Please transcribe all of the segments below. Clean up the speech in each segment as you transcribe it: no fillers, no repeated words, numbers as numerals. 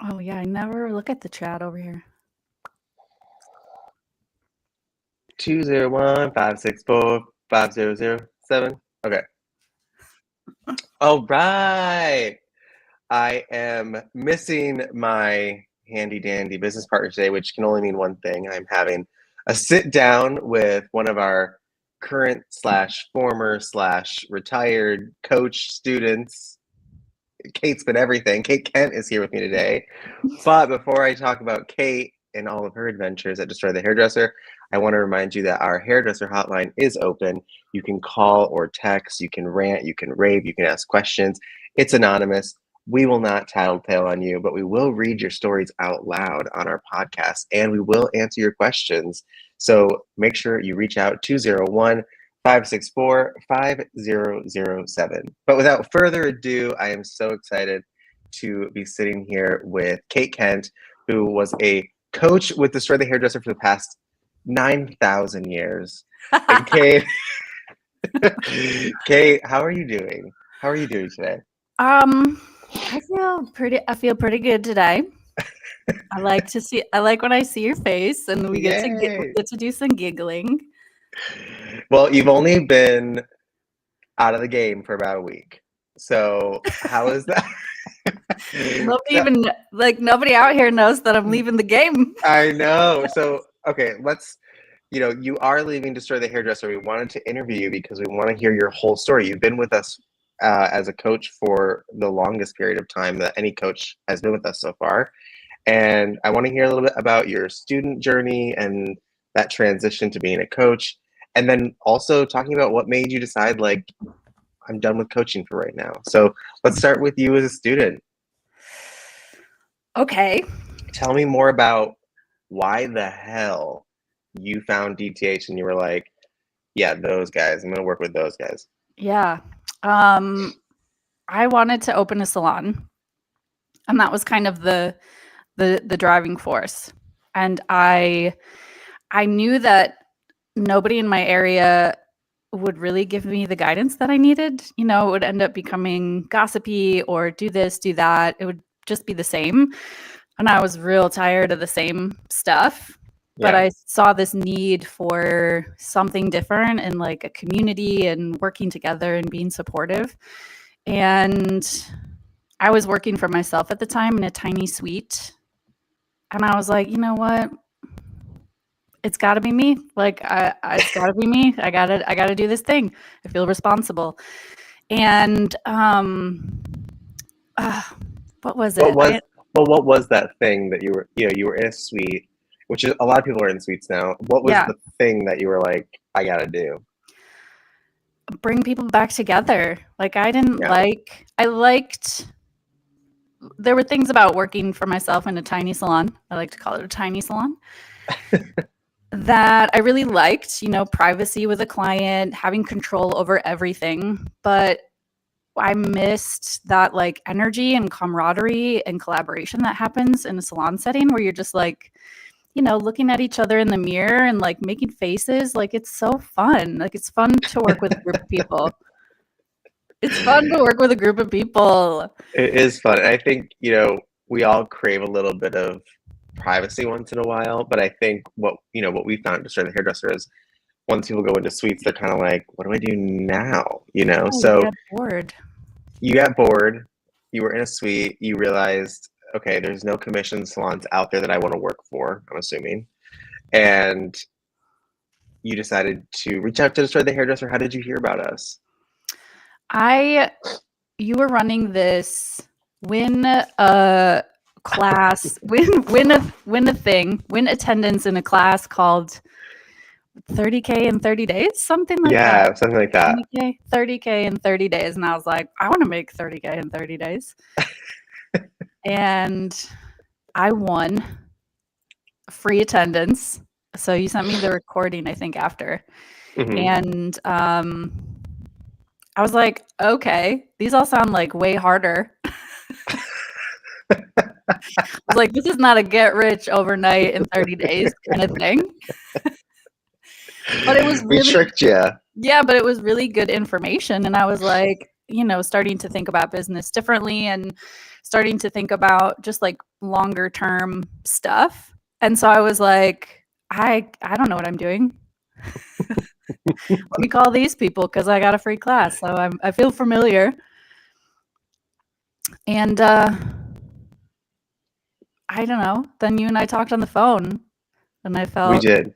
Oh yeah, I never look at the chat over here. 201-564-5007. Okay. All right. I am missing my handy dandy business partner today, which can only mean one thing. I'm having a sit down with one of our current slash former slash retired coach students. Kate's been everything. Kate Kent is here with me today. But before I talk about Kate and all of her adventures at Destroy the Hairdresser, I want to remind you that our hairdresser hotline is open. You can call or text, you can rant, you can rave, you can ask questions. It's anonymous. We will not tattletale on you, but we will read your stories out loud on our podcast and we will answer your questions. So make sure you reach out 201 564 5007. But without further ado, I am so excited to be sitting here with Kate Kent, who was a coach with Destroy the Hairdresser for the past 9,000 years. And Kate, Kate, how are you doing? How are you doing today? I feel pretty good today. I like when I see your face and we get to do some giggling. Well, you've only been out of the game for about a week. So how is that? Nobody out here knows that I'm leaving the game. I know. So, okay, you are leaving Destroy the Hairdresser. We wanted to interview you because we want to hear your whole story. You've been with us as a coach for the longest period of time that any coach has been with us so far. And I want to hear a little bit about your student journey and that transition to being a coach. And then also talking about what made you decide, like, I'm done with coaching for right now. So let's start with you as a student. Okay. Tell me more about why the hell you found DTH and you were like, yeah, those guys, I'm going to work with those guys. Yeah. I wanted to open a salon, and that was kind of the driving force. And I knew that nobody in my area would really give me the guidance that I needed. You know, it would end up becoming gossipy or do this, do that. It would just be the same. And I was real tired of the same stuff. But I saw this need for something different and like a community and working together and being supportive. And I was working for myself at the time in a tiny suite. And I was like, you know what? It's got to be me. Like, it's got to be me. I gotta do this thing. I feel responsible. And what was it? What was that thing that you were in a suite, which is a lot of people are in suites now. What was the thing that you were like, I gotta do? Bring people back together. Like I liked, there were things about working for myself in a tiny salon. I like to call it a tiny salon. That I really liked, you know, privacy with a client, having control over everything. But I missed that like energy and camaraderie and collaboration that happens in a salon setting where you're just like, you know, looking at each other in the mirror and like making faces. Like it's so fun. Like it's fun to work with a group of people. It's fun to work with a group of people. It is fun. I think, you know, we all crave a little bit of privacy once in a while, but I think what we found at Destroy the Hairdresser is once people go into suites, they're kind of like, what do I do now? You know, so you got bored, you were in a suite, you realized, okay, there's no commission salons out there that I want to work for, I'm assuming. And you decided to reach out to Destroy the Hairdresser. How did you hear about us? You were running this win a class, win attendance in a class called 30K in 30 days, something like that. Yeah, something like that. 30K in 30 days. And I was like, I want to make 30K in 30 days. And I won free attendance. So you sent me the recording, I think, after. Mm-hmm. And I was like, okay, these all sound like way harder. I was like, this is not a get rich overnight in 30 days kind of thing. But it was really, we tricked you. Yeah, but it was really good information. And I was like, starting to think about business differently and starting to think about just like longer term stuff. And so I was like, I don't know what I'm doing. Let me call these people because I got a free class. So I feel familiar. And I don't know. Then you and I talked on the phone, and We I did.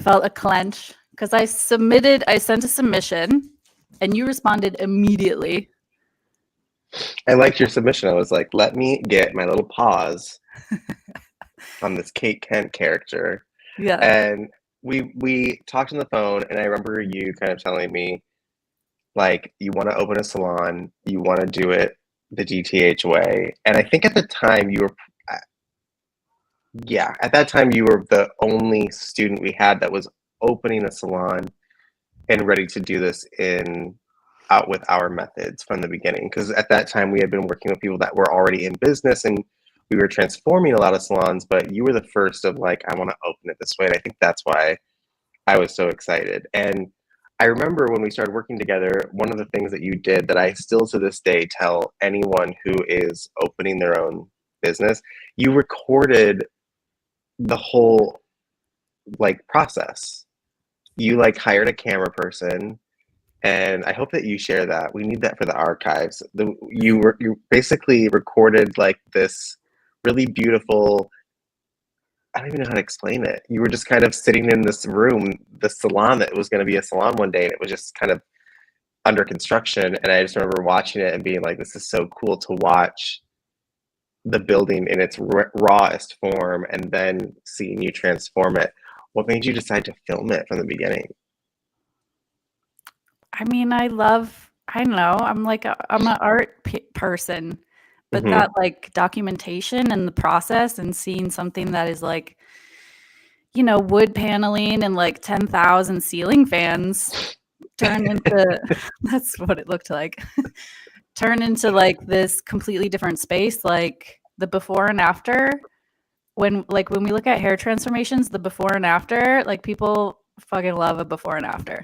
felt a clench because I sent a submission, and you responded immediately. I liked your submission. I was like, let me get my little pause on this Kate Kent character. Yeah. And we talked on the phone, and I remember you kind of telling me, like, you want to open a salon, you want to do it the DTH way. And I think at the time you were, at that time you were the only student we had that was opening a salon and ready to do this out with our methods from the beginning. Because at that time we had been working with people that were already in business and we were transforming a lot of salons, but you were the first of like, I want to open it this way. And I think that's why I was so excited. And I remember when we started working together, one of the things that you did that I still to this day tell anyone who is opening their own business, you recorded the whole like process. You like hired a camera person, and I hope that you share that. We need that for the archives. You basically recorded like this really beautiful, I don't even know how to explain it. You were just kind of sitting in this room, the salon that was going to be a salon one day, and it was just kind of under construction. And I just remember watching it and being like, this is so cool to watch the building in its rawest form and then seeing you transform it. What made you decide to film it from the beginning? I mean, I don't know. I'm an art person, but Hmm. that like documentation and the process and seeing something that is like, wood paneling and like 10,000 ceiling fans turn into that's what it looked like. Turn into like this completely different space, like the before and after. When we look at hair transformations, the before and after, like people fucking love a before and after.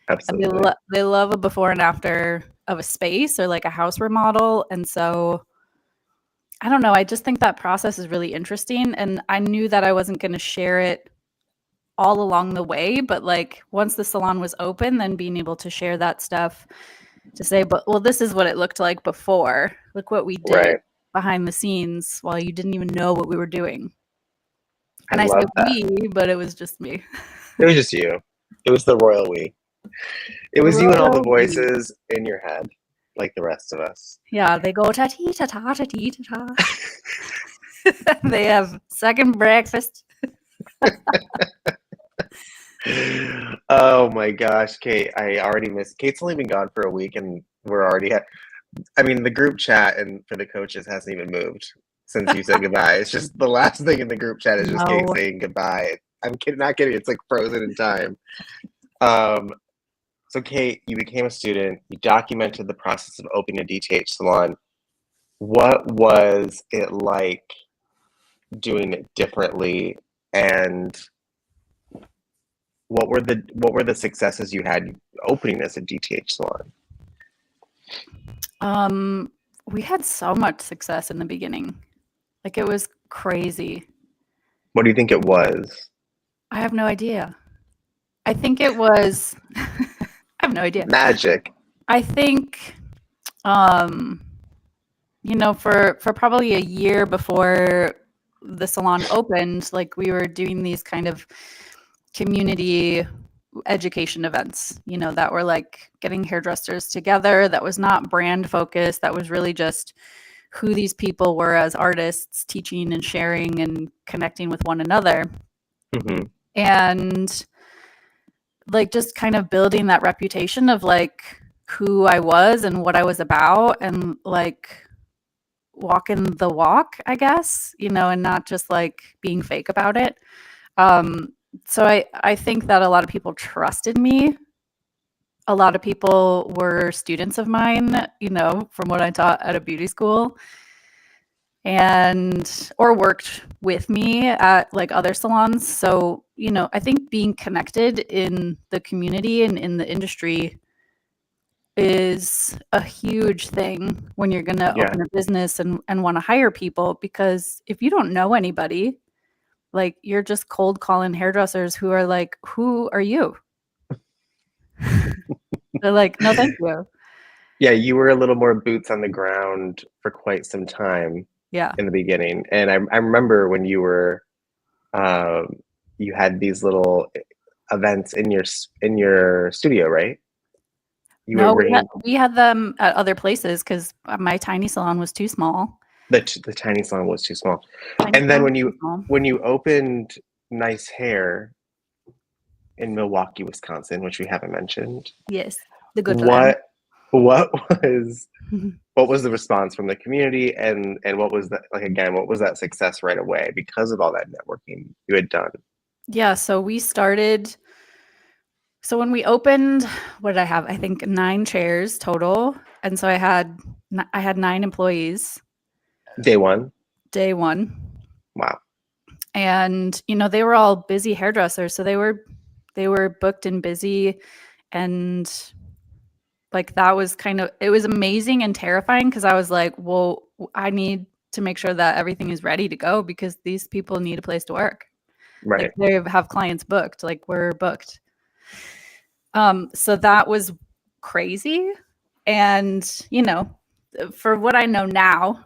And Absolutely. they love a before and after of a space or like a house remodel. And so I don't know. I just think that process is really interesting. And I knew that I wasn't going to share it all along the way. But like once the salon was open, then being able to share that stuff to say, but well, this is what it looked like before. Look what we did Right. behind the scenes while you didn't even know what we were doing. I And I say love that. we, but it was just me. It was just you. It was the royal we. It was you and all the Royal we. voices in your head, like the rest of us. Yeah, they go ta ti ta ta ta ti ta ta. They have second breakfast. Oh my gosh, Kate, I already missed. Kate's only been gone for a week and we're already I mean, the group chat and for the coaches hasn't even moved since you said goodbye. It's just the last thing in the group chat is just Kate No. saying goodbye. I'm kidding, not kidding. It's like frozen in time. Um, so Kate, you became a student. You documented the process of opening a DTH salon. What was it like doing it differently, and what were the successes you had opening as a DTH salon? We had so much success in the beginning. Like it was crazy. What do you think it was? I have no idea. I think it was I have no idea. Magic. I think for probably a year before the salon opened, like we were doing these kind of community education events, that were like getting hairdressers together, that was not brand focused, that was really just who these people were as artists, teaching and sharing and connecting with one another. Mm-hmm. And like just kind of building that reputation of like who I was and what I was about, and like walking the walk, I guess, and not just like being fake about it. So I think that a lot of people trusted me. A lot of people were students of mine, from what I taught at a beauty school, and or worked with me at like other salons. So, I think being connected in the community and in the industry is a huge thing when you're going to Yeah. open a business and want to hire people, because if you don't know anybody, like you're just cold calling hairdressers who are like, who are you? They're like, no, thank you. Yeah, you were a little more boots on the ground for quite some time Yeah. in the beginning. And I remember when um, you had these little events in your studio, right? You were No, bringing we had them at other places because my tiny salon was too small. the tiny salon was too small. Tiny And then salon was too small. when you opened Nice Hair in Milwaukee, Wisconsin, which we haven't mentioned, Yes, the good land. what what was what was the response from the community, and what was that like, again, what was that success right away because of all that networking you had done? Yeah, so we started. So when we opened, what did I have? I think 9 chairs total, and so I had 9 employees Day one? day 1, Wow. and they were all busy hairdressers, so they were booked and busy, and like that was it was amazing and terrifying because I was like, well, I need to make sure that everything is ready to go because these people need a place to work. Like Right. they have clients booked, like we're booked. So that was crazy. And, for what I know now,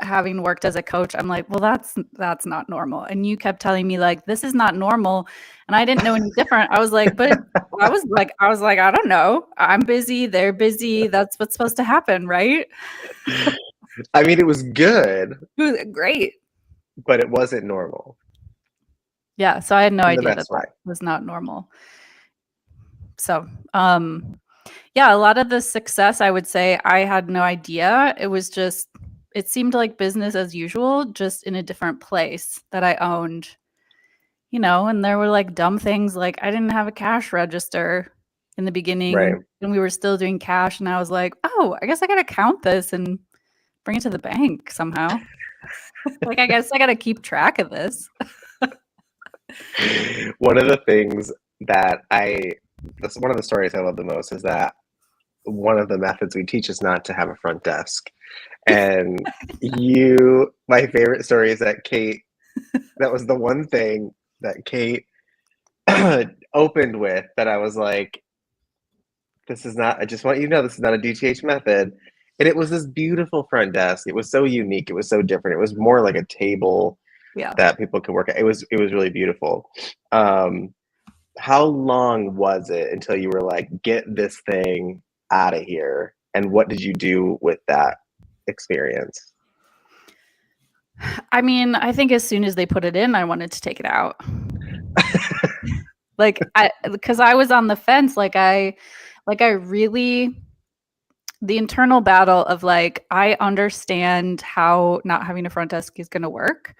having worked as a coach, I'm like, well, that's not normal. And you kept telling me like, this is not normal. And I didn't know any different. I was like, but I was like, I don't know. I'm busy. They're busy. That's what's supposed to happen. Right. I mean, it was good, It was great. but it wasn't normal Yeah. So I had no in the idea that best way. was not normal. So, yeah, a lot of the success, I would say, I had no idea. It seemed like business as usual, just in a different place that I owned, and there were like dumb things like I didn't have a cash register in the Right. beginning and we were still doing cash. And I was like, oh, I guess I got to count this and bring it to the bank somehow. Like, I guess I got to keep track of this. One of the things that that's one of the stories I love the most is that one of the methods we teach is not to have a front desk. And my favorite story is that that was the one thing that Kate opened with that I was like, this is not, I just want you to know this is not a DTH method. And it was this beautiful front desk. It was so unique. It was so different. It was more like a table Yeah. that people could work at. It was really beautiful. How long was it until you were like, get this thing out of here? And what did you do with that experience? I mean, I think as soon as they put it in, I wanted to take it out. Because I was on the fence, I really, the internal battle of like, I understand how not having a front desk is going to work,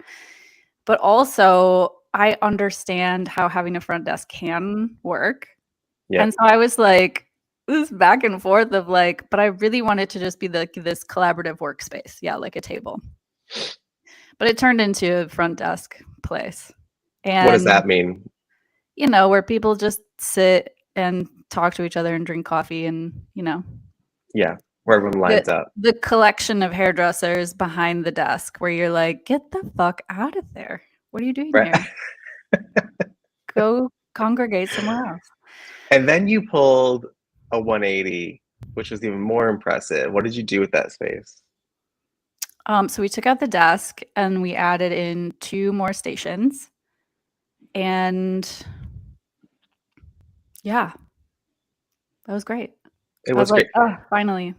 but also I understand how having a front desk can work. Yeah. And so I was like, this back and forth of like, but I really wanted to just be this collaborative workspace. Yeah, like a table. But it turned into a front desk place. And what does that mean? where people just sit and talk to each other and drink coffee and, Yeah, where everyone lines up. the collection of hairdressers behind the desk where you're like, get the fuck out of there. What are you doing Right. here? Go congregate somewhere else. And then you pulled a 180, which was even more impressive. What did you do with that space? So we took out the desk and we added in 2 more stations. And yeah, that was great. It I was was like, great. oh, finally.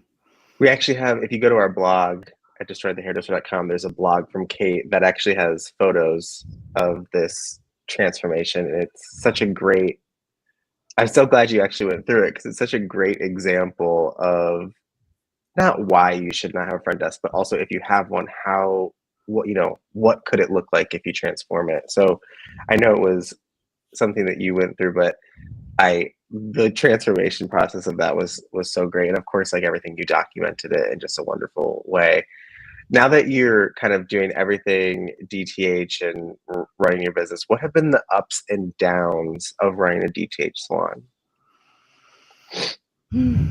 We actually have, if you go to our blog at destroythehairdresser.com, there's a blog from Kate that actually has photos of this transformation. And it's such a great, I'm so glad you actually went through it because it's such a great example of not why you should not have a front desk, but also if you have one, what could it look like if you transform it? So I know it was something that you went through, but the transformation process of that was so great. And of course, like everything, you documented it in just a wonderful way. Now that you're kind of doing everything DTH and running your business, what have been the ups and downs of running a DTH salon?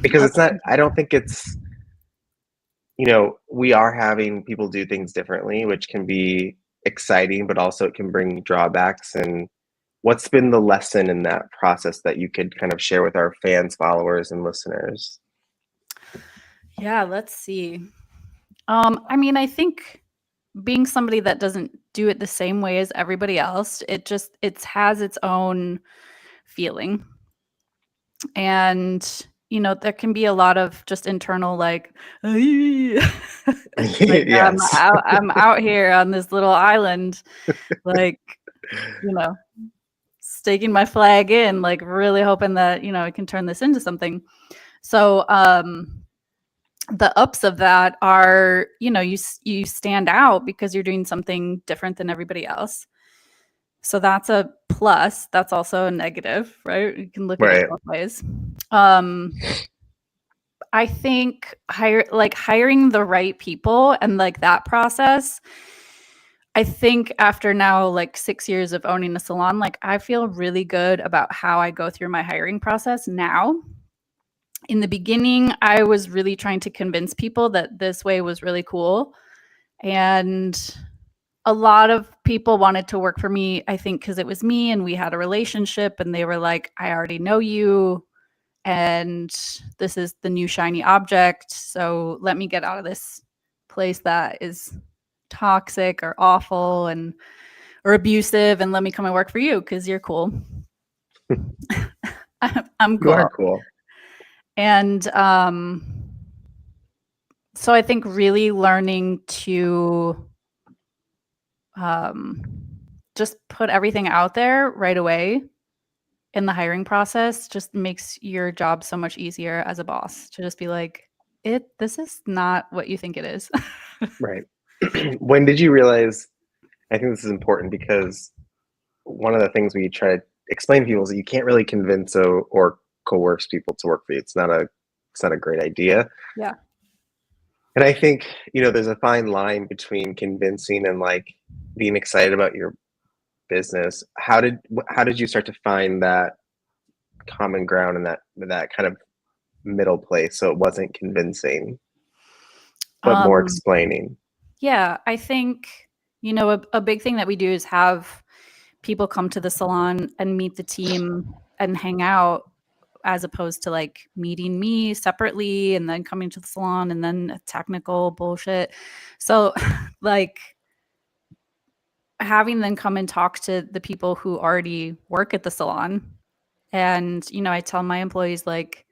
Because it's not, Okay. I don't think it's, you know, we are having people do things differently, which can be exciting, but also it can bring drawbacks. And what's been the lesson in that process that you could kind of share with our fans, followers, and listeners? Yeah, let's see. I mean, I think being somebody that doesn't do it the same way as everybody else, it has its own feeling. And there can be a lot of just internal like like Yes. I'm out here on this little island, like, you know, staking my flag in, like really hoping that, I can turn this into something. So, the ups of that are, you stand out because you're doing something different than everybody else. So that's a plus. That's also a negative, right? You can look at it Right. both ways. Um, I think hiring the right people and like that process. I think after now like 6 years of owning a salon, like I feel really good about how I go through my hiring process now. In the beginning, I was really trying to convince people that this way was really cool. And a lot of people wanted to work for me, I think, because it was me and we had a relationship and they were like, I already know you and this is the new shiny object. So let me get out of this place that is toxic or awful and or abusive and let me come and work for you because you're cool. I'm You are cool. cool. And so I think really learning to um, just put everything out there right away in the hiring process just makes your job so much easier as a boss to just be like, this is not what you think it is. Right. When did you realize? I think this is important because one of the things we try to explain to people is that you can't really convince or coerce people to work for you. It's not a great idea. Yeah. And I think, there's a fine line between convincing and like being excited about your business. How did you start to find that common ground and that kind of middle place so it wasn't convincing but more Um, explaining? yeah, I think, a big thing that we do is have people come to the salon and meet the team and hang out as opposed to like meeting me separately and then coming to the salon and then technical bullshit. So like having them come and talk to the people who already work at the salon. And, I tell my employees, like,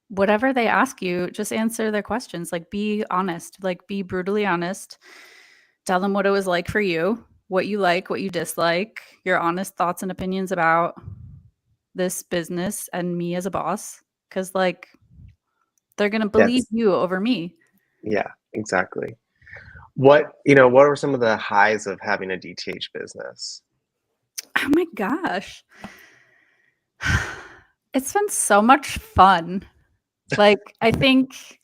whatever they ask you, just answer their questions. Like, be honest, like, be brutally honest. Tell them what it was like for you, what you like, what you dislike, your honest thoughts and opinions about this business and me as a boss. Cause, like, they're going to believe Yes. you over me. Yeah, exactly. What were some of the highs of having a DTH business? Oh my gosh. It's been so much fun. Like, I think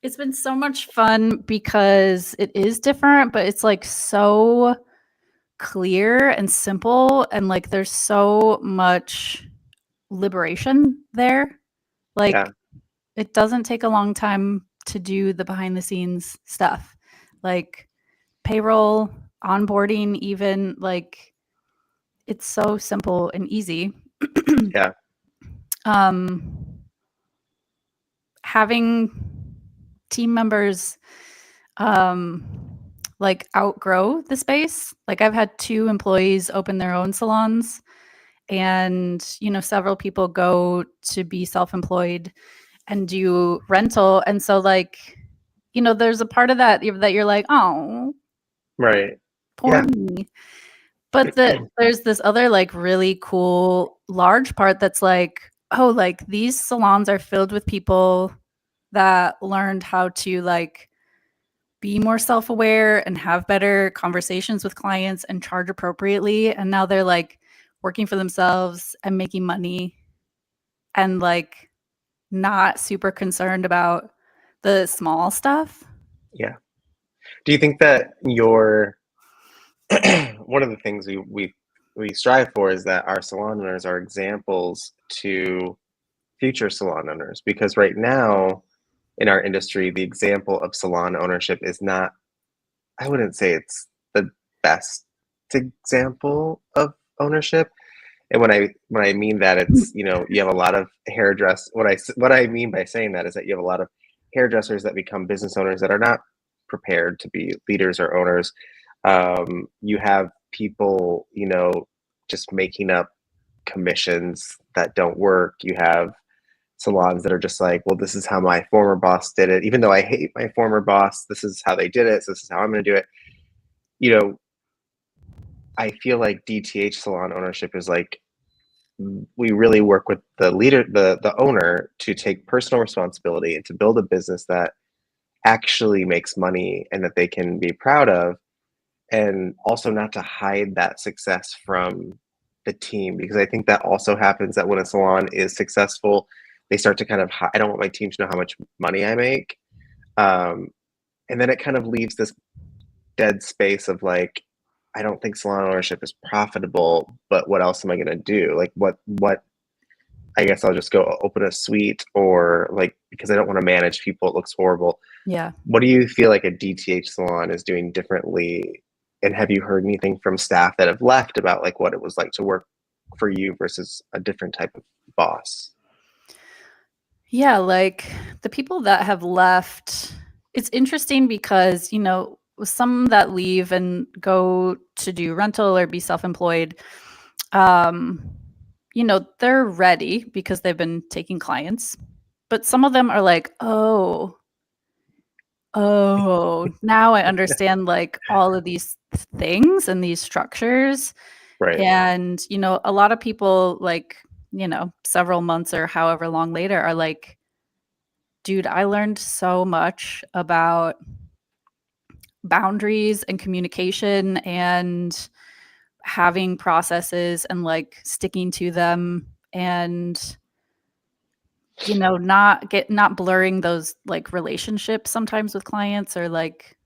it's been so much fun because it is different, but it's like so clear and simple and like there's so much liberation there. Yeah. Like it doesn't take a long time to do the behind the scenes stuff. Like payroll, onboarding even like it's so simple and easy. Yeah. um having team members um like outgrow the space. Like I've had 2 employees open their own salons and several people go to be self-employed and do rental and so like there's a part of that you're like, oh, Right. poor Yeah. me. But there's this other like really cool large part that's like, oh, like these salons are filled with people that learned how to like be more self-aware and have better conversations with clients and charge appropriately. And now they're like working for themselves and making money and like not super concerned about the small stuff. Yeah. Do you think that your one of the things we strive for is that our salon owners are examples to future salon owners? Because right now in our industry, the example of salon ownership is not, I wouldn't say it's the best example of ownership. And when I mean that, it's, you have a lot of hairdress. What I mean by saying that is that you have a lot of hairdressers that become business owners that are not prepared to be leaders or owners. You have people, just making up commissions that don't work. You have salons that are just like, well, this is how my former boss did it. Even though I hate my former boss, this is how they did it. So this is how I'm going to do it. You know, I feel like DTH salon ownership is like, we really work with the leader, the owner, to take personal responsibility and to build a business that actually makes money and that they can be proud of, and also not to hide that success from the team, because I think that also happens, that when a salon is successful, they start to kind of I don't want my team to know how much money I make, and then it kind of leaves this dead space of like, I don't think salon ownership is profitable, but what else am I going to do? Like what I guess I'll just go open a suite, or like, because I don't want to manage people, it looks horrible. Yeah. What do you feel like a DTH salon is doing differently? And have you heard anything from staff that have left about like what it was like to work for you versus a different type of boss? Yeah, like the people that have left, it's interesting because, some that leave and go to do rental or be self-employed, they're ready because they've been taking clients. But some of them are like, oh, now I understand like all of these things and these structures. Right. And, a lot of people like, several months or however long later are like, dude, I learned so much about boundaries and communication and having processes and like sticking to them, and not blurring those like relationships sometimes with clients, or like,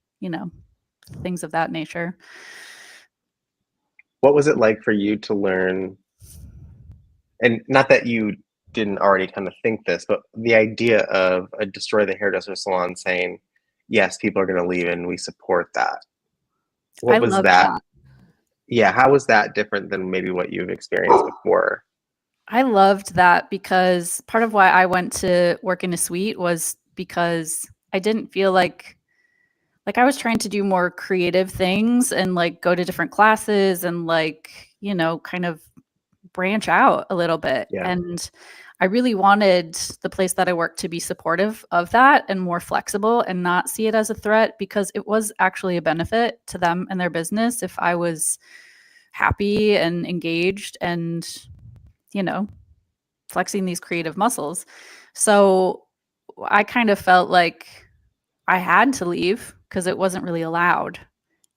things of that nature. What was it like for you to learn, and not that you didn't already kind of think this, but the idea of a Destroy the Hairdresser Salon saying, yes, people are going to leave and we support that. I What was love that? that. Yeah, how was that different than maybe what you've experienced before? I loved that because part of why I went to work in a suite was because I didn't feel like I was trying to do more creative things and like go to different classes and like, kind of branch out a little bit. Yeah. And I really wanted the place that I worked to be supportive of that and more flexible and not see it as a threat, because it was actually a benefit to them and their business if I was happy and engaged and, flexing these creative muscles. So I kind of felt like I had to leave because it wasn't really allowed.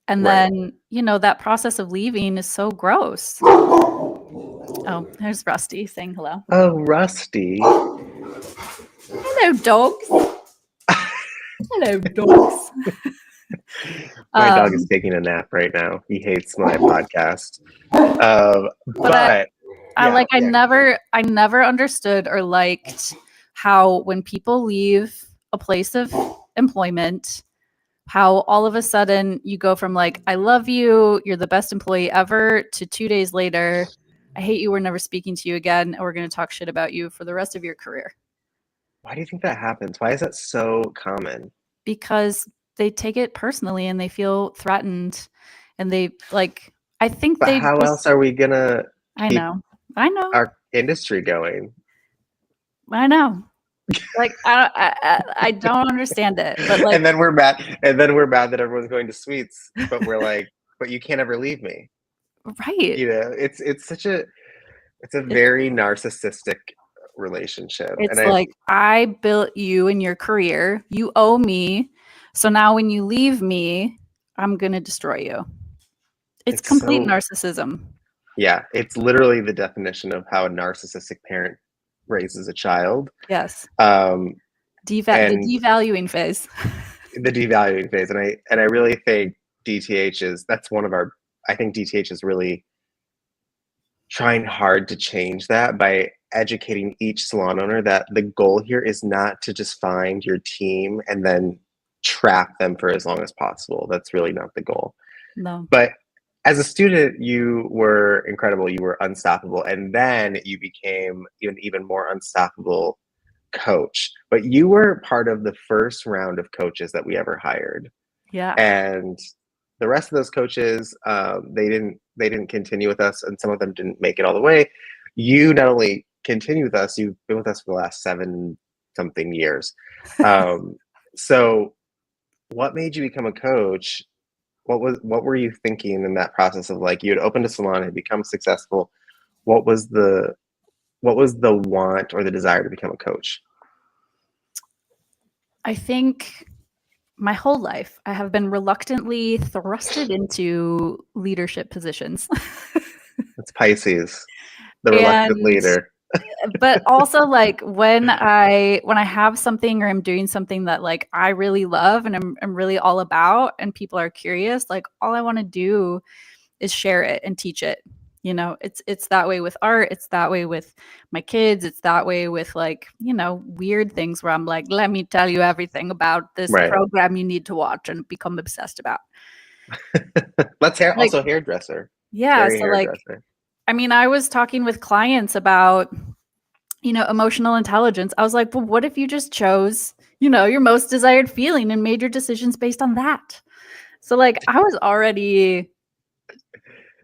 And Right. then, that process of leaving is so gross. Oh, there's Rusty saying hello. Oh, Rusty. Hello, dogs. Hello, dogs. My dog is taking a nap right now. He hates my podcast. But I never understood or liked how when people leave a place of employment, how all of a sudden you go from like, I love you, you're the best employee ever, to 2 days later, I hate you, we're never speaking to you again, and we're going to talk shit about you for the rest of your career. why do you think that happens? Why is that so common? Because they take it personally and they feel threatened, and they like, I think But they how just, else are we gonna I keep know. our industry going? Like I don't understand it, but like, And then we're mad that everyone's going to suites, but we're like, but you can't ever leave me. right. It's a very narcissistic relationship. It's And like, I built you in your career. You owe me. So now when you leave me, I'm going to destroy you. It's complete narcissism. Yeah, it's literally the definition of how a narcissistic parent raises a child. Yes. The The devaluing phase. The devaluing phase. And I really think I think DTH is really trying hard to change that by educating each salon owner that the goal here is not to just find your team and then trap them for as long as possible. That's really not the goal. No. But as a student, you were incredible. You were unstoppable. And then you became an even more unstoppable coach. But you were part of the first round of coaches that we ever hired. Yeah. And the rest of those coaches, they didn't continue with us, and some of them didn't make it all the way. You not only continue with us, you've been with us for the last 7 something years. So what made you become a coach? What were you thinking in that process of, like, you had opened a salon, had become successful? What was the want or the desire to become a coach? I think my whole life I have been reluctantly thrusted into leadership positions. It's Pisces, the reluctant And leader. but also, like, when I have something or I'm doing something that, like, I really love and I'm really all about, and people are curious, like, all I want to do is share it and teach it. You know, it's that way with art, it's that way with my kids, it's that way with, like, you know, weird things where I'm like, let me tell you everything about this Right. program you need to watch and become obsessed about. Like, Also hairdresser. yeah, Very so, like, hairdresser. I mean, I was talking with clients about, you know, emotional intelligence. I was like, well, what if you just chose, you know, your most desired feeling and made your decisions based on that? So, like, I was already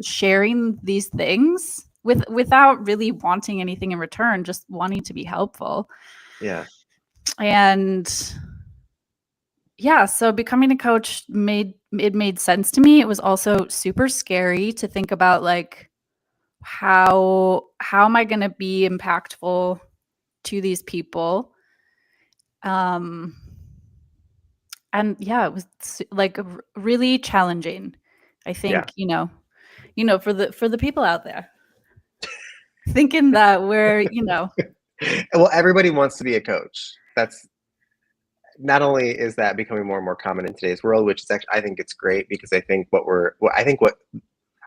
sharing these things without really wanting anything in return, just wanting to be helpful. Yeah. And yeah, so becoming a coach made sense to me. It was also super scary to think about, like, how am I going to be impactful to these people? And yeah, it was like really challenging. I think, Yeah. for the people out there thinking that we're, you know, Well, everybody wants to be a coach. That's not only is that becoming more and more common in today's world, which is actually, I think it's great, because I think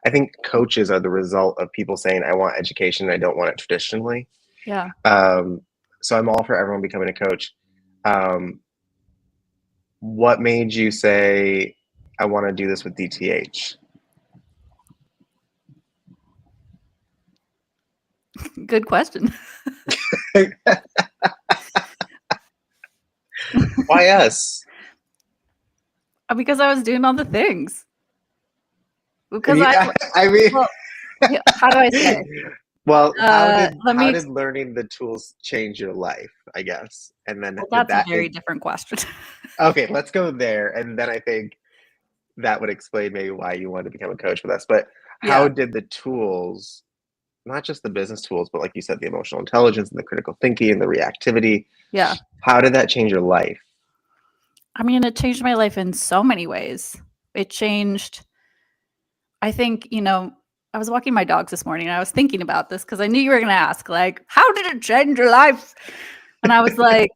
I think coaches are the result of people saying, I want education and I don't want it traditionally. yeah. So I'm all for everyone becoming a coach. What made you say, I want to do this with DTH? Good question. Why us? Because I was doing all the things. Because I mean, well, yeah, how do I say? well, how Let did learning the tools change your life, I guess? And then well, did that's a that very different question. okay, let's go there, and then I think that would explain maybe why you wanted to become a coach with us. But how Yeah. did the tools, not just the business tools, but like you said, the emotional intelligence and the critical thinking and the reactivity, Yeah. how did that change your life? I mean, it changed my life in so many ways. It changed, I think, I was walking my dogs this morning and I was thinking about this because I knew you were going to ask, like, how did it change your life? And I was like,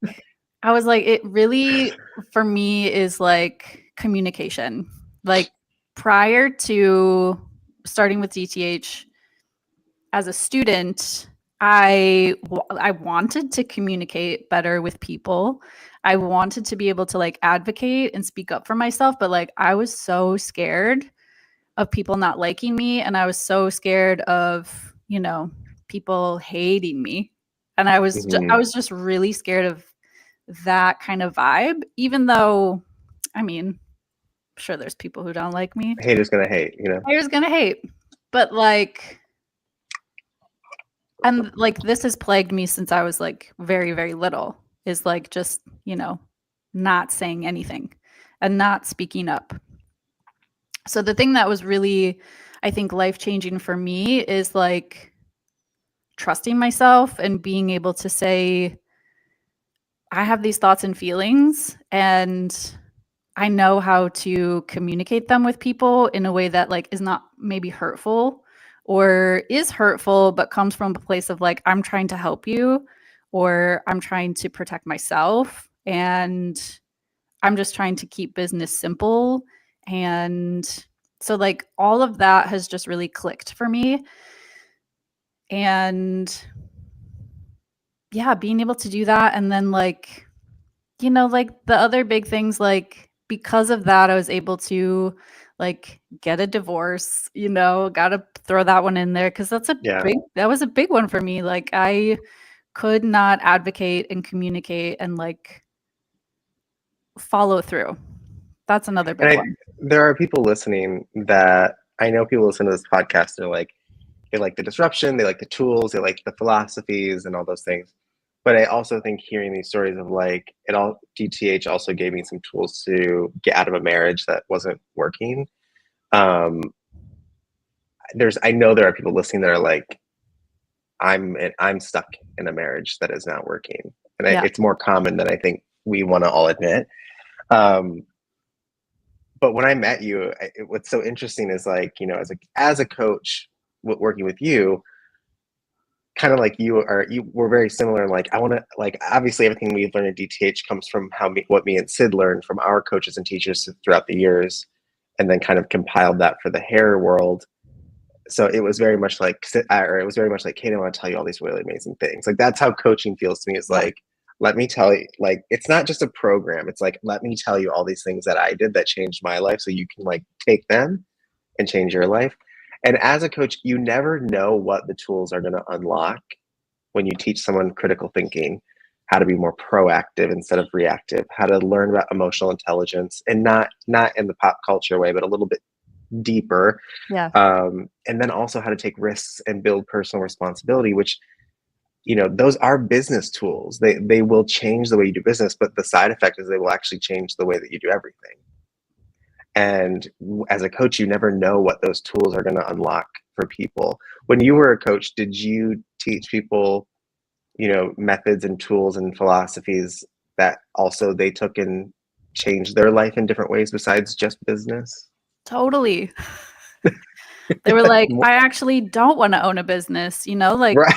it really, for me, is like communication. Like, prior to starting with DTH as a student, I wanted to communicate better with people. I wanted to be able to, like, advocate and speak up for myself, but, like, I was so scared of people not liking me, and I was so scared of, people hating me. And I was Mm-hmm. just really scared of that kind of vibe, even though, I mean, sure, there's people who don't like me. Haters gonna hate, Haters gonna hate. But, like, and, like, this has plagued me since I was, like, very, very little, is, like, just, not saying anything and not speaking up. So the thing that was really, I think, life-changing for me is, like, trusting myself and being able to say, I have these thoughts and feelings, and I know how to communicate them with people in a way that, like, is not maybe hurtful, or is hurtful but comes from a place of, like, I'm trying to help you, or I'm trying to protect myself, and I'm just trying to keep business simple. And so, like, all of that has just really clicked for me. And yeah, being able to do that. And then like, like the other big things, like because of that, I was able to like get a divorce, gotta throw that one in there because Yeah. that was a big one for me. Like I could not advocate and communicate and like follow through. That's another big one. There are people listening that I know people listen to this podcast. They're like, they like the disruption, they like the tools, they like the philosophies and all those things. But I also think hearing these stories of like DTH also gave me some tools to get out of a marriage that wasn't working. Um, I know there are people listening that are like, I'm stuck in a marriage that is not working, and Yeah. it's more common than I think we want to all admit. But when I met you, what's so interesting is like, as a coach working with you, kind of like you were very similar. Like I want to, like, obviously everything we've learned at DTH comes from what me and Sid learned from our coaches and teachers throughout the years, and then kind of compiled that for the hair world. So it was very much like, Kate, I want to tell you all these really amazing things. Like that's how coaching feels to me. Is like, let me tell you, like, it's not just a program. It's like, let me tell you all these things that I did that changed my life, so you can like take them and change your life. And as a coach, you never know what the tools are going to unlock when you teach someone critical thinking, how to be more proactive instead of reactive, how to learn about emotional intelligence, and not in the pop culture way, but a little bit deeper. Yeah. And then also how to take risks and build personal responsibility, which, those are business tools. They will change the way you do business, but the side effect is they will actually change the way that you do everything. And as a coach, you never know what those tools are going to unlock for people. When you were a coach, did you teach people, methods and tools and philosophies that also they took and changed their life in different ways besides just business? Totally. They were like, I actually don't want to own a business, like Right.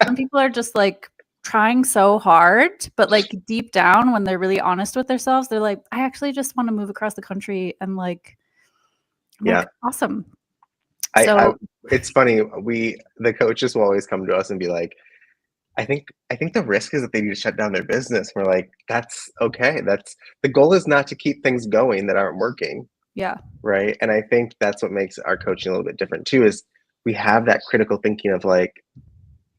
some people are just like trying so hard, but like deep down when they're really honest with themselves, they're like, I actually just want to move across the country and like, Yeah. Awesome. It's funny. The coaches will always come to us and be like, I think the risk is that they need to shut down their business. We're like, that's okay. The goal is not to keep things going that aren't working. Yeah. Right. And I think that's what makes our coaching a little bit different too, is we have that critical thinking of like,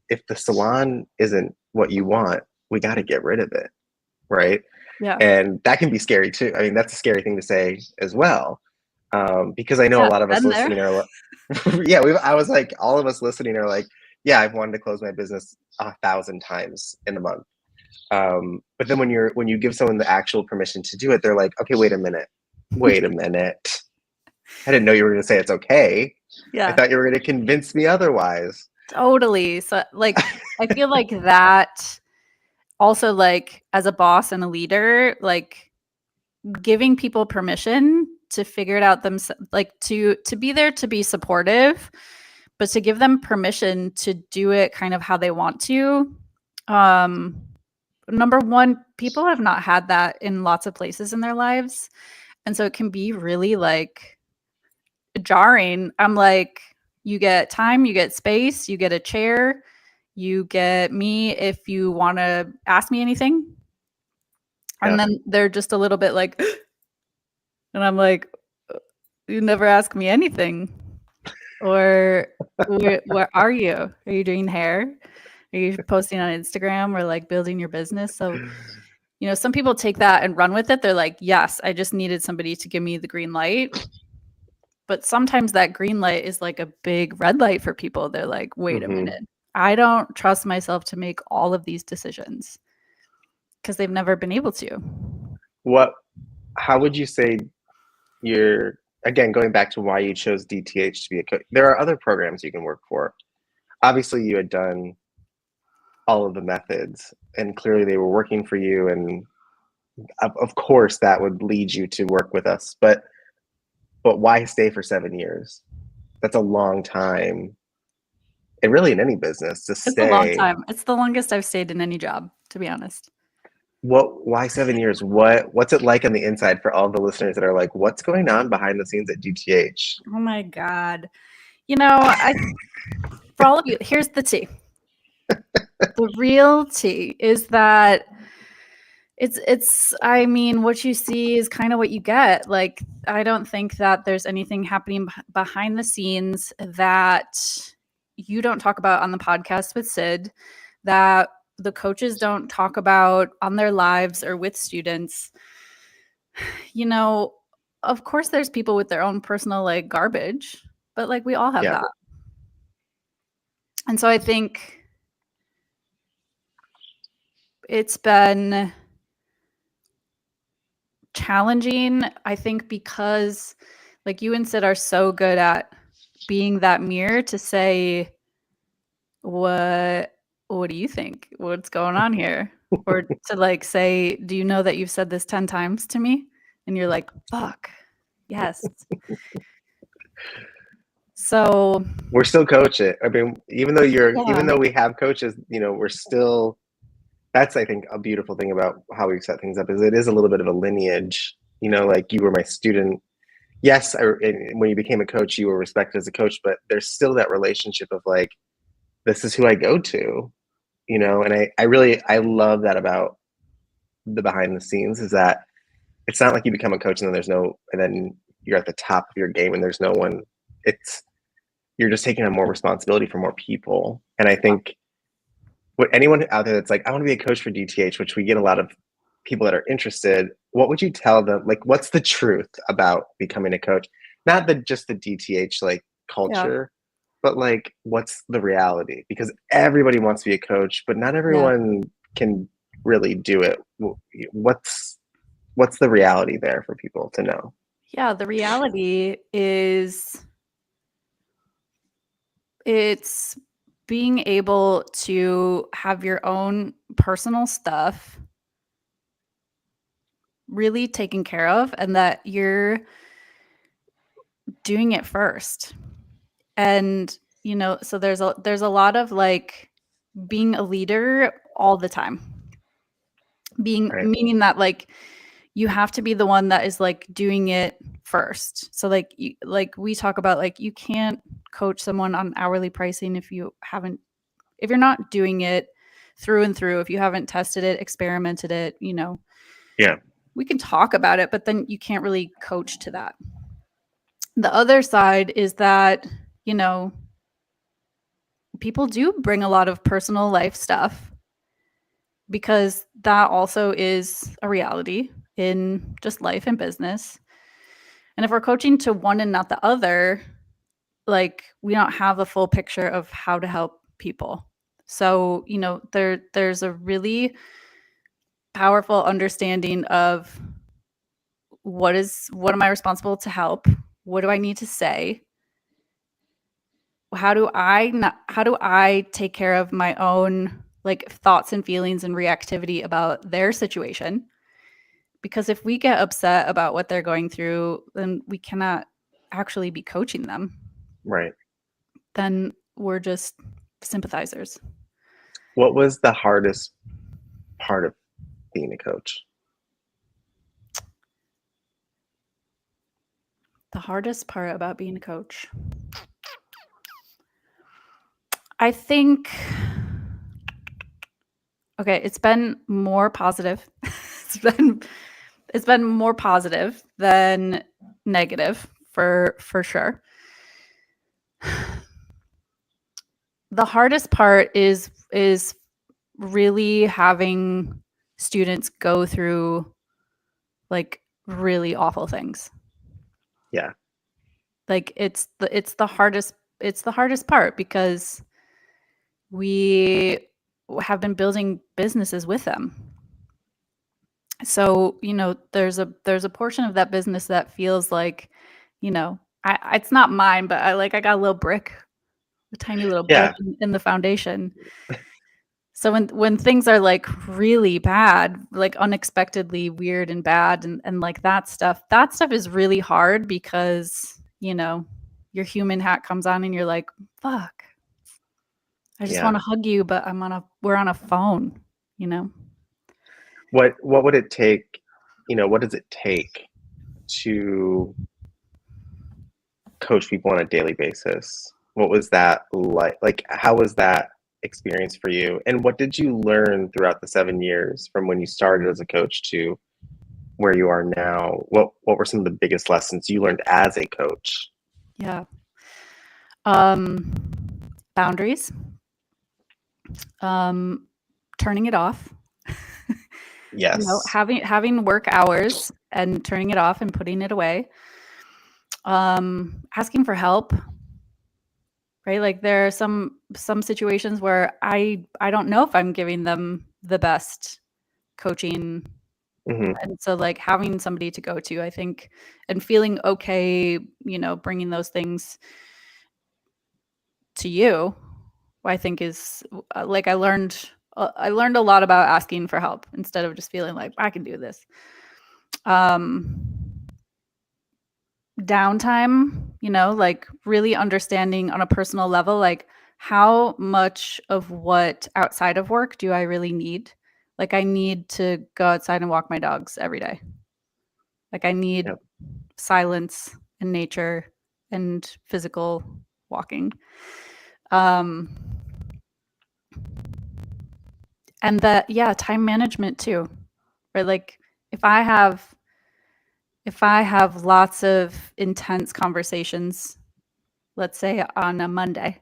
if the salon isn't what you want, we got to get rid of it. Right. Yeah. And that can be scary too. I mean, that's a scary thing to say as well. Because I know a lot of us listening are yeah, I was like, all of us listening are like, yeah, I've wanted to close my business 1,000 times in a month. But then when you give someone the actual permission to do it, they're like, okay, wait a minute. I didn't know you were going to say it's okay. Yeah. I thought you were going to convince me otherwise. Totally. So like, I feel like that also, like as a boss and a leader, like giving people permission to figure it out themselves, like to be there, to be supportive, but to give them permission to do it kind of how they want to. Number one, people have not had that in lots of places in their lives. And so it can be really like jarring. I'm like, you get time, you get space, you get a chair, you get me if you want to ask me anything. And then they're just a little bit like, and I'm like, you never ask me anything. Or where are you? Are you doing hair? Are you posting on Instagram or like building your business? So, some people take that and run with it. They're like, yes, I just needed somebody to give me the green light. But sometimes that green light is like a big red light for people. They're like, wait a minute. I don't trust myself to make all of these decisions because they've never been able to. How would you say again, going back to why you chose DTH to be a coach, there are other programs you can work for. Obviously, you had done all of the methods, and clearly they were working for you. And of course, that would lead you to work with us. But why stay for 7 years? That's a long time. And really, in any business, to stay. It's a long time. It's the longest I've stayed in any job, to be honest. Why 7 years? What's it like on the inside for all the listeners that are like, what's going on behind the scenes at DTH? Oh my God. For all of you, here's the tea. The real tea is that I mean, what you see is kind of what you get. Like, I don't think that there's anything happening behind the scenes that you don't talk about on the podcast with Sid, that the coaches don't talk about on their lives or with students. You know, of course there's people with their own personal like garbage, but like we all have Yeah. that. And so I think it's been challenging, I think, because like you and Sid are so good at being that mirror to say, what do you think? What's going on here? Or to like say, do you know that you've said this 10 times to me? And you're like, fuck. Yes. So We're still coaching. I mean, even though yeah. we have coaches, we're still. That's, I think, a beautiful thing about how we set things up is it is a little bit of a lineage. Like you were my student. Yes, when you became a coach, you were respected as a coach, but there's still that relationship of like, this is who I go to, and I love that about the behind the scenes is that it's not like you become a coach and then you're at the top of your game and there's no one. It's you're just taking on more responsibility for more people. And I think what anyone out there that's like, I want to be a coach for DTH, which we get a lot of people that are interested, what would you tell them? Like, what's the truth about becoming a coach? Not just the DTH like Yeah. culture, but like, what's the reality? Because everybody wants to be a coach, but not Yeah. everyone can really do it. What's the reality there for people to know? Yeah. The reality is it's being able to have your own personal stuff really taken care of and that you're doing it first. And so there's a lot of like being a leader all the time. Right. Meaning that like you have to be the one that is like doing it first. So like like we talk about like you can't coach someone on hourly pricing if you're not doing it through and through, if you haven't tested it, experimented it, Yeah. we can talk about it, but then you can't really coach to that. The other side is that, people do bring a lot of personal life stuff because that also is a reality in just life and business. And if we're coaching to one and not the other, like we don't have a full picture of how to help people. So, there's a really powerful understanding of what am I responsible to help? What do I need to say? How do I take care of my own like thoughts and feelings and reactivity about their situation? Because if we get upset about what they're going through, then we cannot actually be coaching them. Right. Then we're just sympathizers. What was the hardest part of being a coach? The hardest part about being a coach, I think, okay, it's been more positive. it's been more positive than negative for sure. The hardest part is really having students go through like really awful things. Yeah. Like it's the hardest part because we have been building businesses with them. So, there's a portion of that business that feels like, it's not mine, but I got a little brick, a tiny little brick Yeah. in the foundation. So when things are like really bad, like unexpectedly weird and bad and like that stuff is really hard because, your human hat comes on and you're like, fuck. I just Yeah. want to hug you, but we're on a phone, What would it take? What does it take to coach people on a daily basis? What was that like? Like, how was that experience for you? And what did you learn throughout the 7 years from when you started as a coach to where you are now? What were some of the biggest lessons you learned as a coach? Yeah. Boundaries. Turning it off. Yes. Having work hours and turning it off and putting it away. Asking for help. Right? Like there are some situations where I don't know if I'm giving them the best coaching. Hmm. And so like having somebody to go to, I think, and feeling okay, bringing those things to you, I think is like I learned a lot about asking for help instead of just feeling like I can do this. Downtime, like really understanding on a personal level, like how much of what outside of work do I really need? Like I need to go outside and walk my dogs every day. Like I need Yep. silence and nature and physical walking. And time management too. Right? Like if I have lots of intense conversations, let's say on a Monday,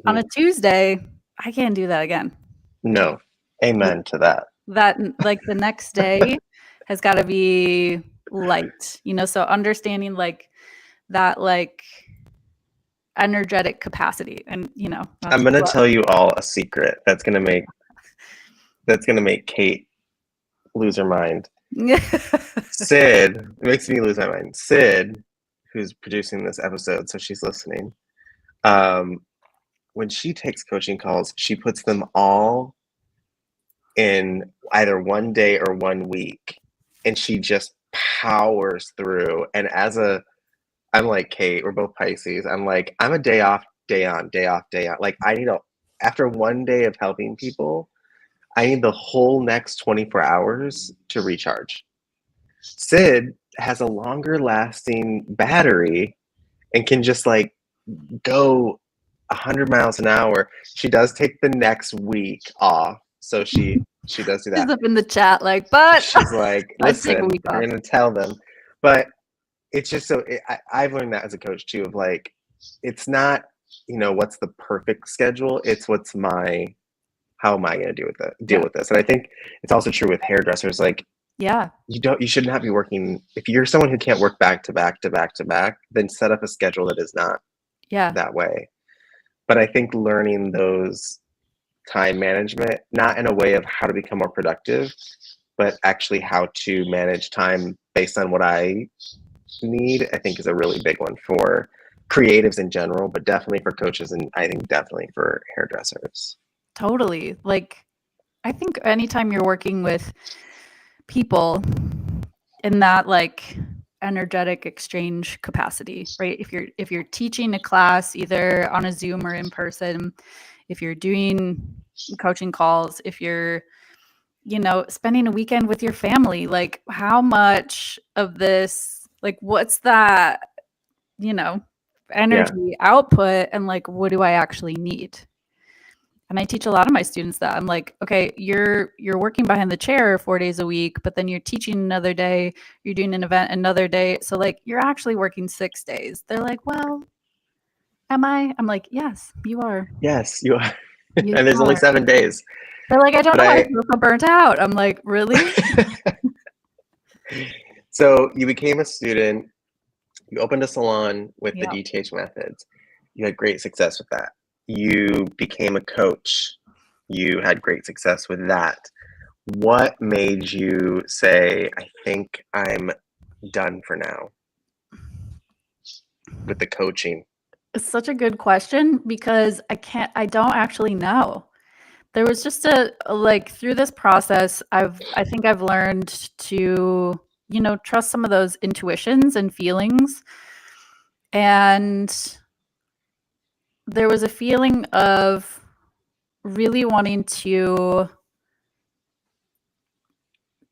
on Hmm. a Tuesday, I can't do that again. No. Amen to that. That like the next day has got to be light, so understanding like that, like energetic capacity and, not I'm to gonna blow tell you all a secret that's gonna make Kate lose her mind. Sid, it makes me lose my mind. Sid, who's producing this episode, so she's listening. When she takes coaching calls, she puts them all in either one day or 1 week, and she just powers through. And I'm like Kate, we're both Pisces. I'm like, I'm a day off, day on, day off, day on. Like after one day of helping people, I need the whole next 24 hours to recharge. Sid has a longer lasting battery and can just like go 100 miles an hour. She does take the next week off, so she does do She's that. up in the chat like, but She's like, I'd take a listen, week we're off. gonna tell them. But it's just so I've learned that as a coach too, of like, it's not, what's the perfect schedule, it's how am I going to deal with this. And I think it's also true with hairdressers. Like, Yeah. you should not be working, if you're someone who can't work back to back to back to back, then set up a schedule that is not Yeah. that way. But I think learning those time management, not in a way of how to become more productive, but actually how to manage time based on what I need, I think is a really big one for creatives in general, but definitely for coaches, and I think definitely for hairdressers. Totally. Like, I think anytime you're working with people in that like energetic exchange capacity, right? If you're teaching a class either on a Zoom or in person, if you're doing coaching calls, if you're spending a weekend with your family, like how much of this, like what's that, energy output, and like what do I actually need? And I teach a lot of my students that. I'm like, okay, you're working behind the chair 4 days a week, but then you're teaching another day, you're doing an event another day. So like you're actually working 6 days. They're like, well, am I? I'm like, yes, you are. Yes, you are. You And there's only are. 7 days. They're like, I don't But know why I feel so burnt out. I'm like, really? So you became a student, you opened a salon with the Yeah. DTH methods. You had great success with that. You became a coach. You had great success with that. What made you say, I think I'm done for now with the coaching? It's such a good question because I don't actually know. There was just like through this process, I think I've learned to, trust some of those intuitions and feelings. And there was a feeling of really wanting to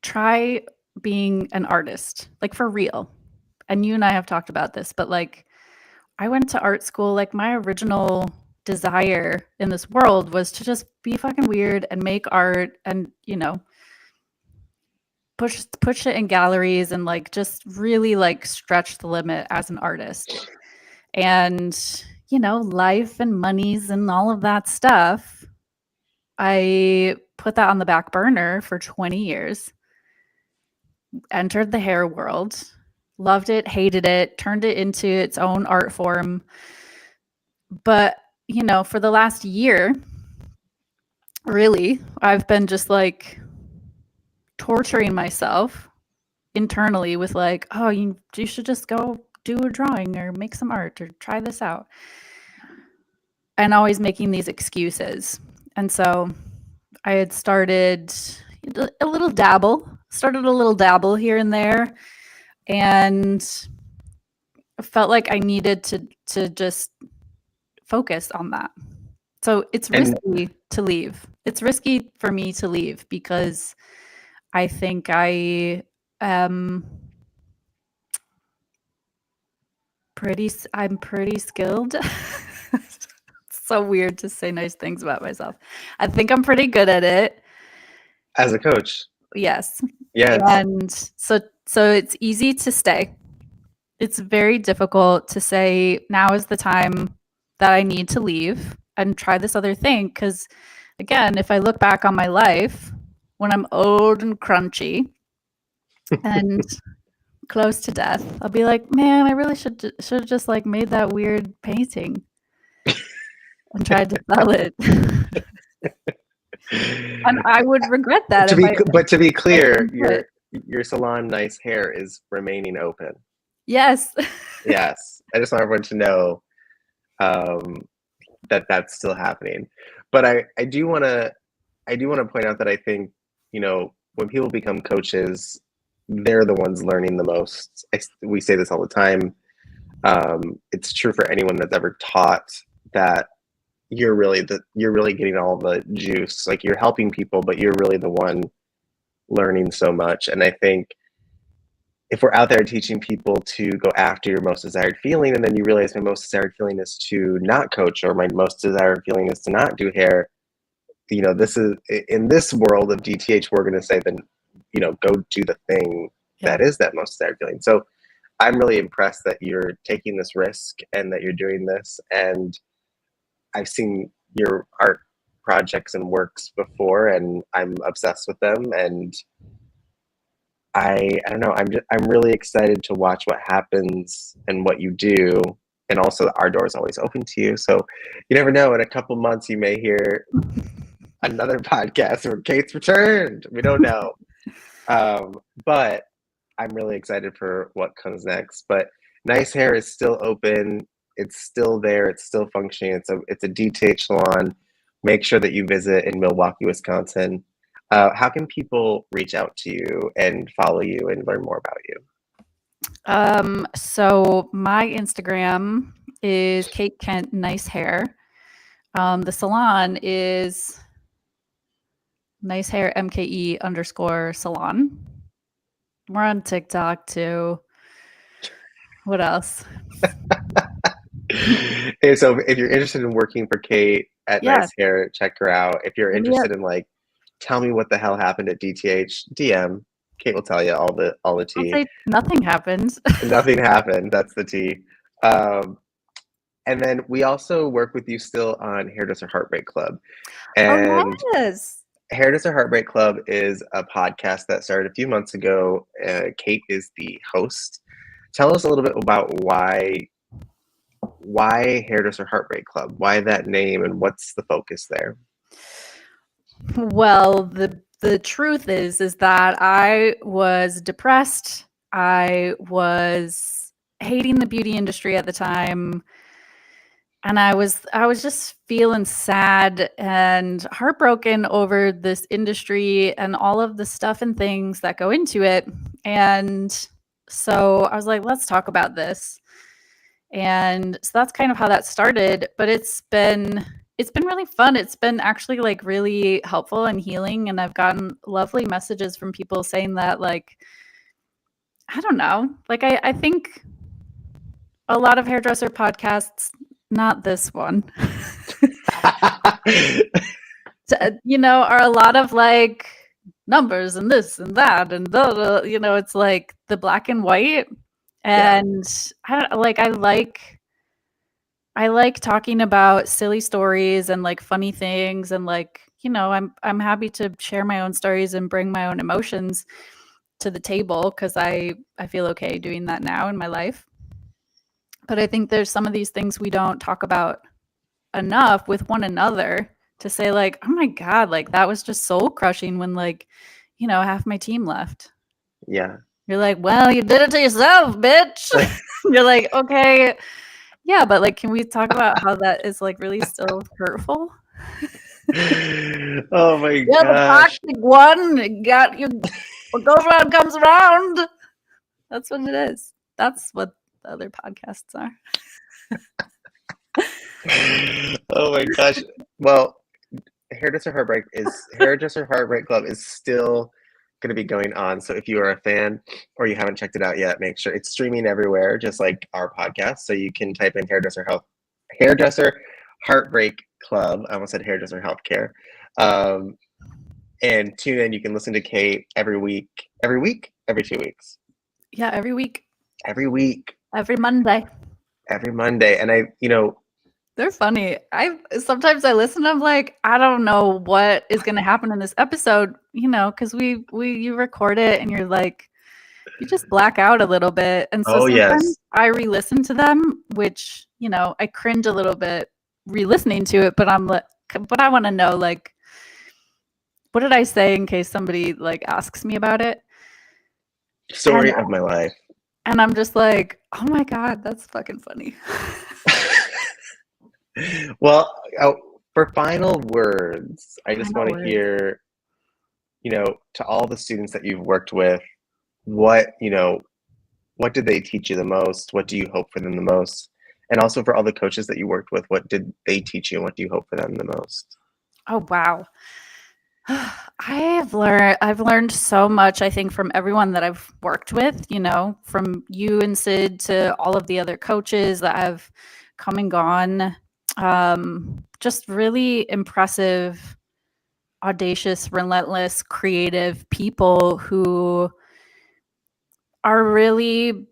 try being an artist, like for real. And you and I have talked about this, but like I went to art school, like my original desire in this world was to just be fucking weird and make art and, push it in galleries and like just really like stretch the limit as an artist. And, life and monies and all of that stuff, I put that on the back burner for 20 years, entered the hair world, loved it, hated it, turned it into its own art form. But, for the last year, really, I've been just like torturing myself internally with like, oh, you should just go do a drawing or make some art or try this out. And always making these excuses. And so I had started a little dabble here and there, and felt like I needed to just focus on that. So it's risky to leave. It's risky for me to leave because I think I'm pretty skilled. It's so weird to say nice things about myself. I think I'm pretty good at it. As a coach. Yes. Yes. And so it's easy to stay. It's very difficult to say now is the time that I need to leave and try this other thing. Because again, if I look back on my life when I'm old and crunchy and close to death, I'll be like, man, I really should have just like made that weird painting and tried to sell it. And I would regret that. But to be clear, your salon Nice Hair is remaining open. Yes. Yes. I just want everyone to know that that's still happening. But I do want to point out that I think, when people become coaches, they're the ones learning the most. We say this all the time. It's true for anyone that's ever taught that you're really getting all the juice. Like you're helping people, but you're really the one learning so much. And I think if we're out there teaching people to go after your most desired feeling, and then you realize my most desired feeling is to not coach, or my most desired feeling is to not do hair, this is in this world of DTH, we're going to say then, go do the thing that is that most desired feeling. So I'm really impressed that you're taking this risk and that you're doing this. And I've seen your art projects and works before, and I'm obsessed with them. And I don't know. I'm really excited to watch what happens and what you do. And also, our door is always open to you. So you never know. In a couple months, you may hear another podcast where Kate's returned. We don't know. But I'm really excited for what comes next. But Nice Hair is still open. It's still there. It's still functioning. It's a DTH salon. Make sure that you visit in Milwaukee, Wisconsin. How can people reach out to you and follow you and learn more about you? So my Instagram is Kate Kent Nice Hair. The salon is Nice Hair MKE_salon. We're on TikTok too. What else? Okay, so if you're interested in working for Kate at Nice Hair, check her out. If you're interested in like, tell me what the hell happened at DTH, DM. Kate will tell you all the tea. I'll say nothing happened. Nothing happened. That's the tea. And then we also work with you still on Hairdresser Heartbreak Club. And yes. Hairdresser Heartbreak Club is a podcast that started a few months ago. Kate is the host. Tell us a little bit about why Hairdresser Heartbreak Club? Why that name, and what's the focus there? Well, the truth is that I was depressed. I was hating the beauty industry at the time. And I was just feeling sad and heartbroken over this industry and all of the stuff and things that go into it. And so I was like, let's talk about this. And so that's kind of how that started. But it's been really fun. It's been actually like really helpful and healing. And I've gotten lovely messages from people saying that, like, I don't know, like I think a lot of hairdresser podcasts, not this one, are a lot of like numbers and this and that and it's like the black and white. And I like talking about silly stories and like funny things, and like, I'm happy to share my own stories and bring my own emotions to the table, because I feel okay doing that now in my life. But I think there's some of these things we don't talk about enough with one another, to say like, oh my God, like that was just soul crushing when like, half my team left. Yeah. You're like, well, you did it to yourself, bitch. You're like, okay. Yeah, but like, can we talk about how that is like really still hurtful? Oh my Yeah, the gosh. toxic one got you. What goes around comes around. That's what it is. That's what the other podcasts are. Oh my gosh. Well, Hairdresser Heartbreak Club is still going to be going on. So if you are a fan or you haven't checked it out yet, make sure it's streaming everywhere, just like our podcast. So you can type in Hairdresser Heartbreak Club. I almost said Hairdresser Healthcare. And tune in. You can listen to Kate every 2 weeks. Yeah, every week. Every week. Every Monday. And they're funny. Sometimes I listen, I'm like, I don't know what is going to happen in this episode, because you record it and you're like, you just black out a little bit. And so sometimes I re-listen to them, which, I cringe a little bit re-listening to it, but I want to know, like, what did I say, in case somebody like asks me about it? Story of my life. And I'm just like, oh my God, that's fucking funny. Well, for final words, I just want to hear, to all the students that you've worked with, what did they teach you the most? What do you hope for them the most? And also for all the coaches that you worked with, what did they teach you and what do you hope for them the most? Oh, wow. I've learned so much, I think, from everyone that I've worked with, from you and Sid to all of the other coaches that have come and gone. Just really impressive, audacious, relentless, creative people who are really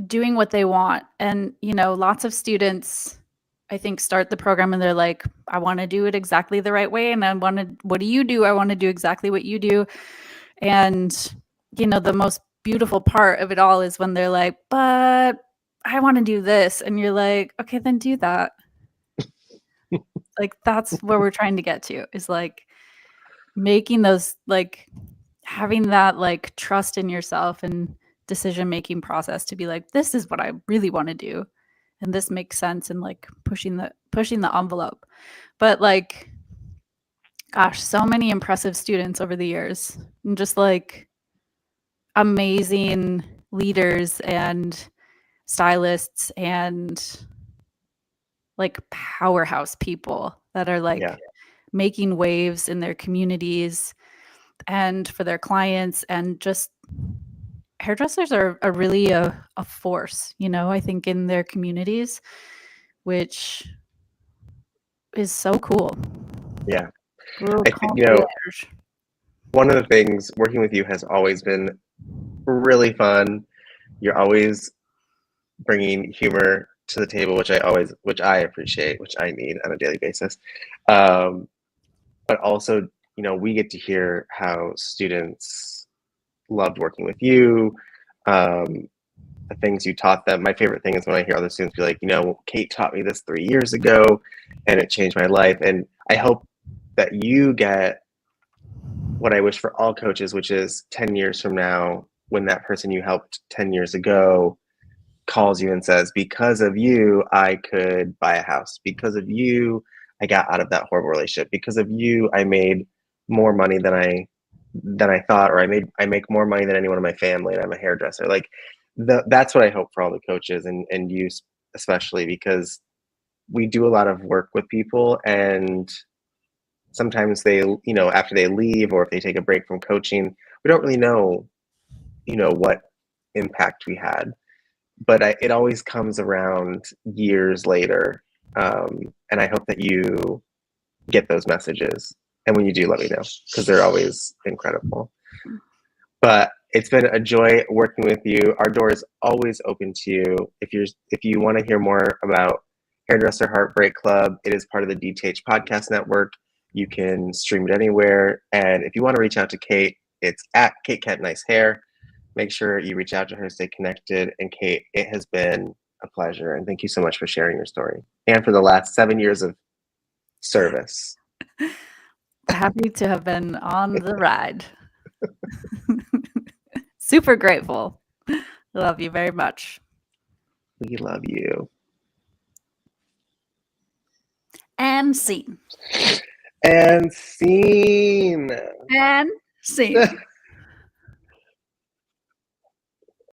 doing what they want. And, lots of students, I think, start the program and they're like, I want to do it exactly the right way. And what do you do? I want to do exactly what you do. And, the most beautiful part of it all is when they're like, but I want to do this. And you're like, okay, then do that. Like, that's where we're trying to get to, is like making those, like having that like trust in yourself and decision-making process to be like, this is what I really want to do. And this makes sense, and like pushing the envelope. But like, gosh, so many impressive students over the years, and just like amazing leaders and stylists and like powerhouse people that are like making waves in their communities and for their clients. And just hairdressers are really a force, I think, in their communities, which is so cool. Yeah. I think, one of the things working with you has always been really fun. You're always bringing humor to the table, which I appreciate, which I need on a daily basis. But also, we get to hear how students loved working with you, the things you taught them. My favorite thing is when I hear other students be like, Kate taught me this 3 years ago and it changed my life. And I hope that you get what I wish for all coaches, which is 10 years from now, when that person you helped 10 years ago calls you and says, because of you, I could buy a house. Because of you, I got out of that horrible relationship. Because of you, I made more money than I thought, or I make more money than anyone in my family, and I'm a hairdresser. Like, that's what I hope for all the coaches, and you especially, because we do a lot of work with people, and sometimes they, after they leave or if they take a break from coaching, we don't really know, what impact we had. But it always comes around years later. And I hope that you get those messages. And when you do, let me know, because they're always incredible. But it's been a joy working with you. Our door is always open to you. If you want to hear more about Hairdresser Heartbreak Club, it is part of the DTH Podcast Network. You can stream it anywhere. And if you want to reach out to Kate, it's at Kate Kent Nice Hair. Make sure you reach out to her, stay connected. And Kate, it has been a pleasure. And thank you so much for sharing your story and for the last 7 years of service. Happy to have been on the ride. Super grateful. Love you very much. We love you. And scene. And scene. And scene.